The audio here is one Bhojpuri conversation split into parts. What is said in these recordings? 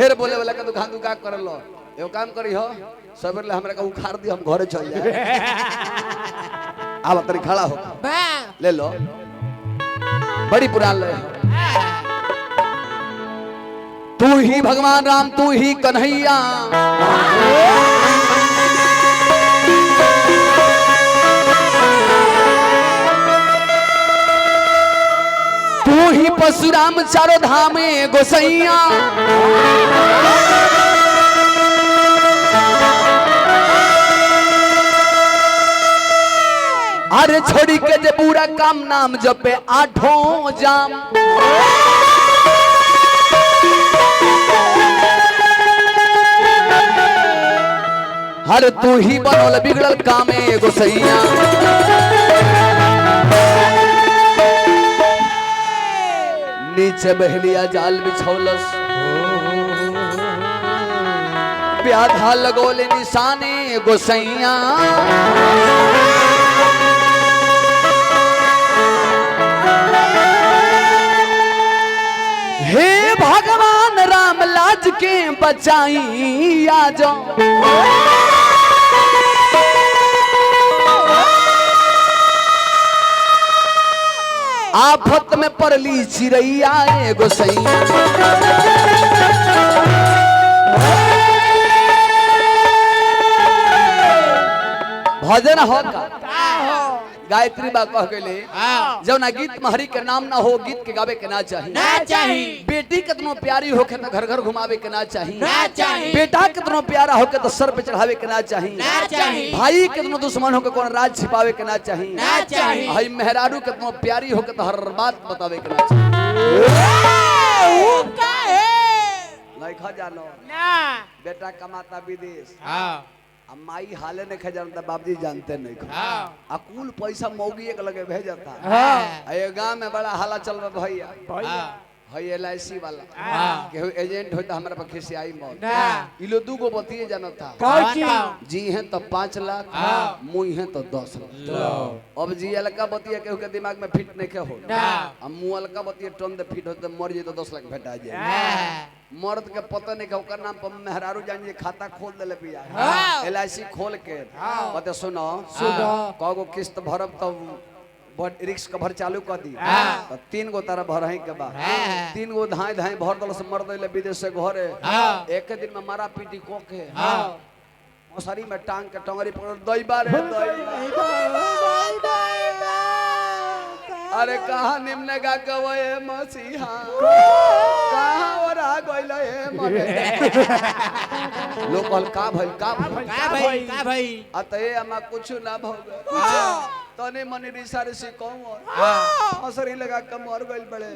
ढेर बोले वाला का दुकान दुका कर लो एगो काम करी हो सबेर ले हमरा का उखाड़ दी हम घरे चल जाए आवा तरी खड़ा हो ले लो बड़ी पुरान ले तू ही भगवान राम तू ही कन्हैया तू ही परशुराम चारों धामे गोसैया अरे छोड़ी के जे पूरा काम नाम जपे आठों जाम हर तू ही बनोल बिगड़ल कामे गोसैया नीचे बहलिया जाल बिछौलस प्याधा लगोले निशाने गोसैया हे भगवान राम लाज के बचाई आ जाओ आफत में परली चिड़ैया गोसैया भजन हो का गायत्री बा कह गले जौना गीत महरी के नाम ना हो गीत के गावे के ना चाहिए बेटी कितनो प्यारी होके तो घर घर घुमावे के ना चाहिए बेटा कितनो प्यारा होके तो सर पे चढ़ावे के ना चाहिए भाई कितनो दुश्मन होके कौन राज छिपावे के ना चाहिए भाई मेहरारू कितनो प्यारी होके तो हर बात बतावे के ना चाहिए नहीं खा जानो बेटा कमाता विदेश माई हाले ने जानता बाबूजी जानते नहीं अकुल पैसा मौगी एक लगे भेजता ये गांव में बड़ा हाला चल रहा भैया है LIC वाला केहू एजेंट होता हमरा पर खिसियाई मौत इलो दूगो बतिए जानता जी हैं तो 5 लाख मुई हैं तो 10 लाख अब जी अलका बतिया केहू के दिमाग में फिट नहीं के हो अब मुंह अलका बतिया टन दे फिट होते मर जे तो 10 लाख भेटा जाए मर्द के पता नहीं ओकर नाम पर मेहरारू जानिए खाता खोल देले पिया LIC खोल के बते सुनो कगो किस्त भरब तब रिक्स कवर चालू कर दी तो 3 गो तारा भरही के बाद 3 गो धाई धाई भर दल से मर दले विदेश से घरे एक दिन में मारा पीटी को के मौसरी में टांग के टंगरी पकड़ दई बार अरे कहा निम्न गा गवे मसीहा कहा ओरा गइल हे मने लोकल का भाई अतए अमा कुछ ना भोगे तने मने रिसारे से कहूं मसरी लगा के मर गइल बड़े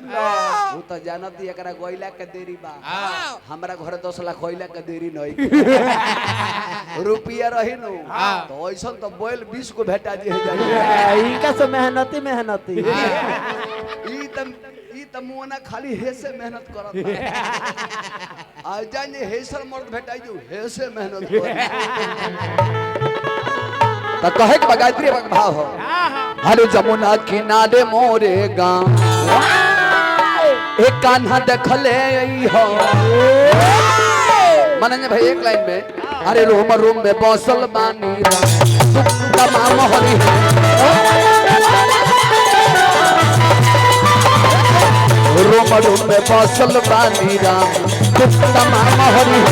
उ त जानत एकरा गइला के देरी बा हमरा घर 10 लाख गइला के देरी नहीं रुपया रही नु तो ऐसन तो बोल 20 को भेटा जे जाई ई का से मेहनती ई त मुना खाली हे से मेहनत करत आ जाने हेसर मर्द भेटाई जो हे से मेहनत कर तो कहे के गायत्री भाव हो हर जमुना किनारे मोरे गांव एक कान्हा देखले हो मनने भाई एक लाइन में अरे रूम में बसल बानी तमाम हरी रूम में बसल बानी राम तमाम हरी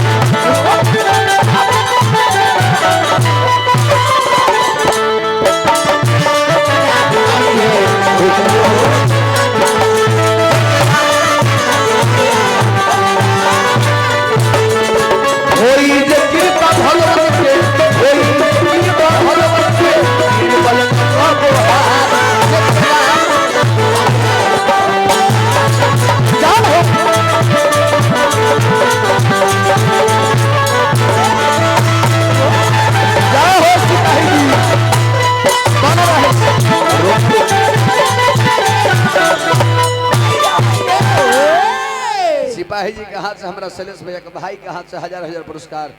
सिपाही जी के हाथ से हमरा शैलेश भैया के भाई के हाथ से हजार हजार पुरस्कार।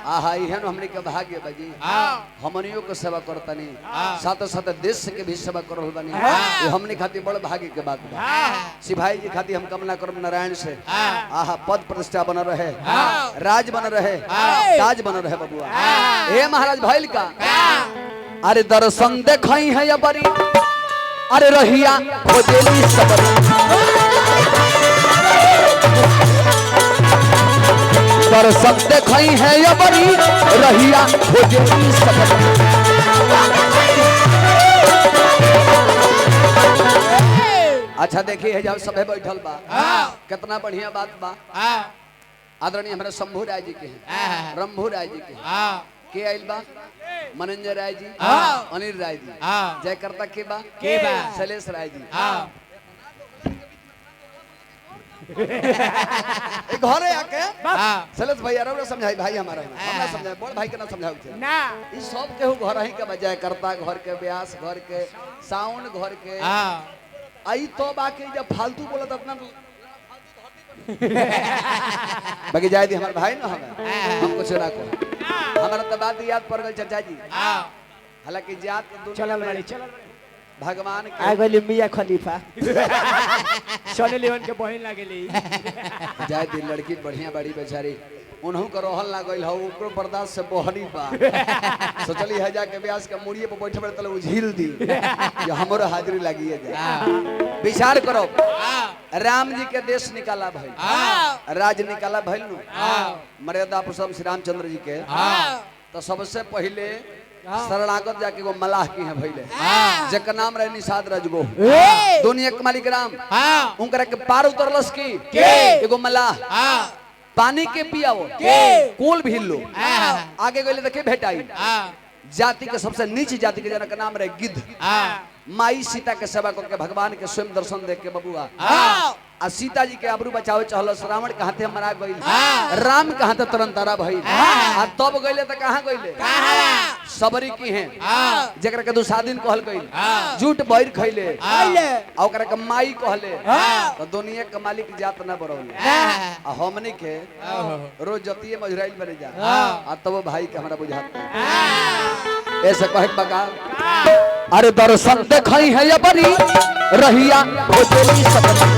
आहा इहन हमनी के भाग्य बाजी हमनियो के सेवा करतनी साथ साथ देश के भी सेवा करल बनी ये हमनी खातिर बड़ भाग्य के बात बा। सिपाही जी खातिर हम कामना करब नारायण से आहा पद प्रतिष्ठा बन रहे राज बन रहे ताज बन रहे बबुआ। हे महाराज भइल का अरे दर्शन देखई है या बरी अरे रहिया खोजेली सबरी दर्शन देखई है या बरी रहिया खोजेली सबरी। अच्छा देखिए जब सभे बैठल बा कितना बढ़िया बात बा। आदरणीय हमारे शंभू राय जी के हैं रंभू राय जी के आइल बा मनंजय राय जी अनिल राय जी जयकर्ता के बा शैलेश राय जी घरे आके शैलेश भैया रउरा समझाई भाई हमारा हमरा समझाई बड़ भाई के ना समझाऊ थे ना ई सब केहू घर ही के बजाय करता घर के व्यास घर के साउंड घर के आई तो बाकी जब फालतू बोलत अपना बाकी जाए दी हमारे भाई ना हम कुछ ना को हमारा तो बात याद पड़ गई चाचा जी हालांकि जात चलल वाली भगवान के आ गइल मियां खलीफा सोने लेवन के बहन लागेली जाए दी लड़की बढ़िया बड़ी बेचारी उन्हों का रोहल ना गइल हो ऊपर बर्दाश्त से बहनी बा सोचली है जाके व्यास के मुड़िए पे बैठे बैठे तले उझिल दी ये हमरो हाजिरी लगी है जा विचार करो राम जी के देश निकाला भाई राज निकाला भाई नु मर्यादा पुरुषोत्तम श्री रामचंद्र जी के तो सबसे पहले शरणागत जाके वो मलाह की है भइले जेकर नाम रहे निषाद रजगो दुनिया के मालिक राम उनकरा के पार उतरलस की एगो मलाह पानी के पियाओ कोल भी लो आगे गए देखे भेटाई जाति के सबसे नीची जाति के जना का नाम रहे गिद्ध माई सीता के सेवा करके भगवान के स्वयं दर्शन देख के बबुआ आ सीता जी के आबरू बचावे चाहल रावण के हाथे मरा गइल राम के हाथे तुरंत तारा भइल आ तब गइले त कहां गइले सबरी की हैं जेकरा के दुसादिन कहल गइल झूठ बैर खइले आ ओकरा के माई कहले तो दुनिया के मालिक जात ना बरौले आ हमनी के रोज जतिये मजराइल बने जा आ तब भाई के हमरा बुझात ऐसे कहे बका अरे दर्शन देखई है या बरी रहिया खोजेली सबरी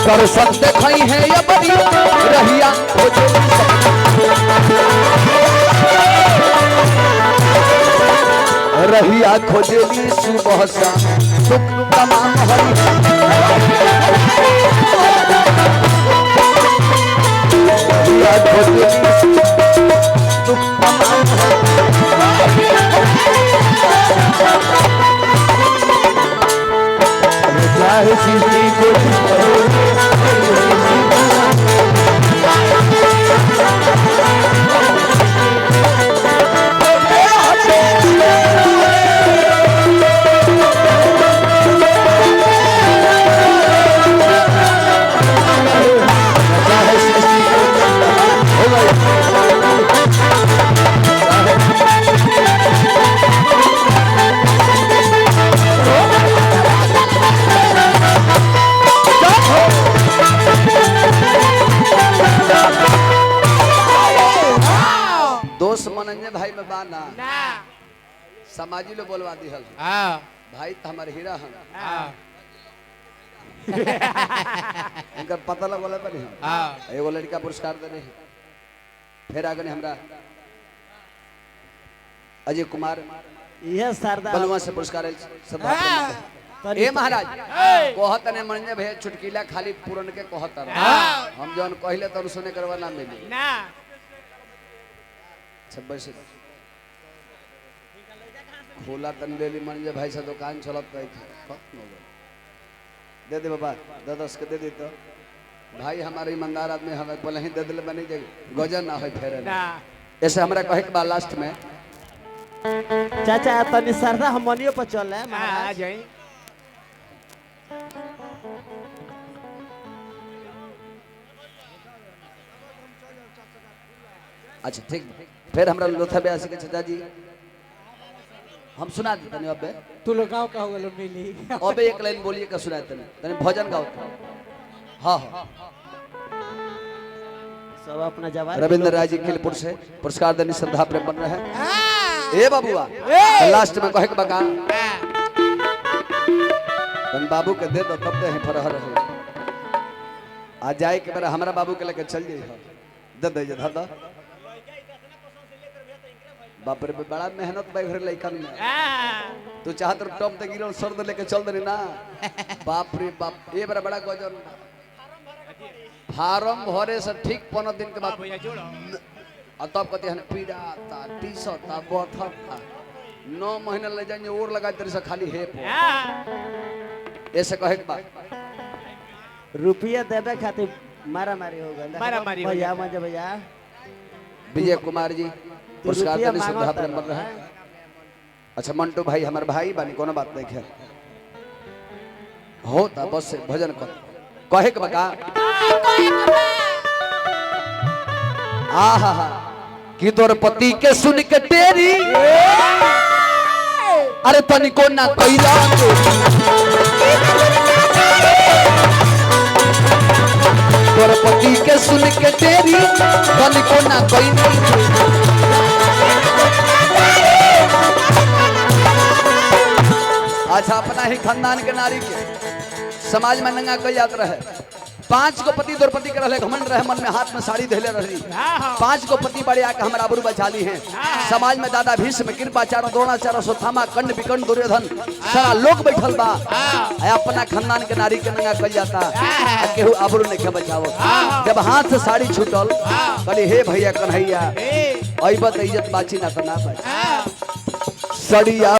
दर्शन देखई है या बरी रहिया खोजेली सबरी रहिया खोजेली सुबह सा सुख तमाम हरि रहिया खोजेली सुख तमाम चाहे सीधी कोशिश भाई में बाना समाजी लो बोलवा दी हल भाई तो हमारे हीरा हम इनका पता लगल पर एगो लड़का पुरस्कार देने फिर आगे हमरा अजय कुमार यह सरदार बलुआ से पुरस्कार ए महाराज कहत ने मनजे भे चुटकीला खाली पूरन के कहत हम जौन कहले तो सुने करवा ना मिली ना 26 खोला तन लेली मनजे भाई से दुकान चलत कही दे दे बाबा 10 के दे दे तो भाई हमारे ईमानदार आदमी हमें बोले ही दे दिले बनी जे गजन ना होय फेरे ना ऐसे हमरा कहे के बा लास्ट में चाचा तनी सरदा हमनियो पर चल है महाराज जाई अच्छा ठीक फिर हमरा लोथा ब्यासी के चाचा जी हम सुना देते नहीं अबे तू लोग गाँव का होगा लो मिली अबे एक लाइन बोलिए का सुनाते नहीं तने भजन गाओ हाँ हाँ सब अपना जवाब रविंद्र राय जी खिलपुर से पुरस्कार देने श्रद्धा प्रेम बन रहे हैं ए बाबूआ लास्ट में कहे के बका तन बाबू के दे दो तब दे हैं फरहर है आ जाए के बारे हमारा बाबू के लेके चल जाइए दे दे दादा बाप रे बड़ा मेहनत भाई घर लइकन में तू चाहत टॉप ते गिरल सर दे लेके चल दे ना बाप रे बाप ए बड़ा बड़ा गजन फार्म भरे से ठीक 15 दिन के बाद भैया जोड़ो और तब कहते हैं पीड़ा था टी-शर्ट था बथर था 9 महीना ले जाएंगे और लगा तेरे से खाली है ऐसे कहे के बात रुपया देवे खातिर मारा मारी होगा मारामारी हो भैया गया। मजा भैया विजय कुमार जी पुरस्कार रुपया देने श्रद्धा मांगता प्रेम बन रहे हैं अच्छा मंटू भाई हमारे भाई बानी कोनो बात नहीं है होता बस से भजन कर कहे के बका आहा हा कि तोर पति के सुन के तेरी अरे तनिको ना कैला तोर पति के सुन के तेरी तनिको ना कैला अच्छा अपना ही खानदान के नारी के समाज में नंगा कई जात रहे 5 गो पति द्रौपदी के रहे घमंड रहे मन में हाथ में साड़ी धैले रही 5 गो पति बड़े आके हमारा आबरू बचाली हैं समाज में दादा भीष्म कृपाचार्य द्रोणाचार्य सुथामा कंड विकंड दुर्योधन सारा लोग बैठल बा अपना खानदान के नारी के नंगा कई जाता केहू आबरू नहीं के बचावो जब हाथ से साड़ी छूटल कहली हे भैया कन्हैया अइबत इज्जत बाची ना तो ना बाची सड़िया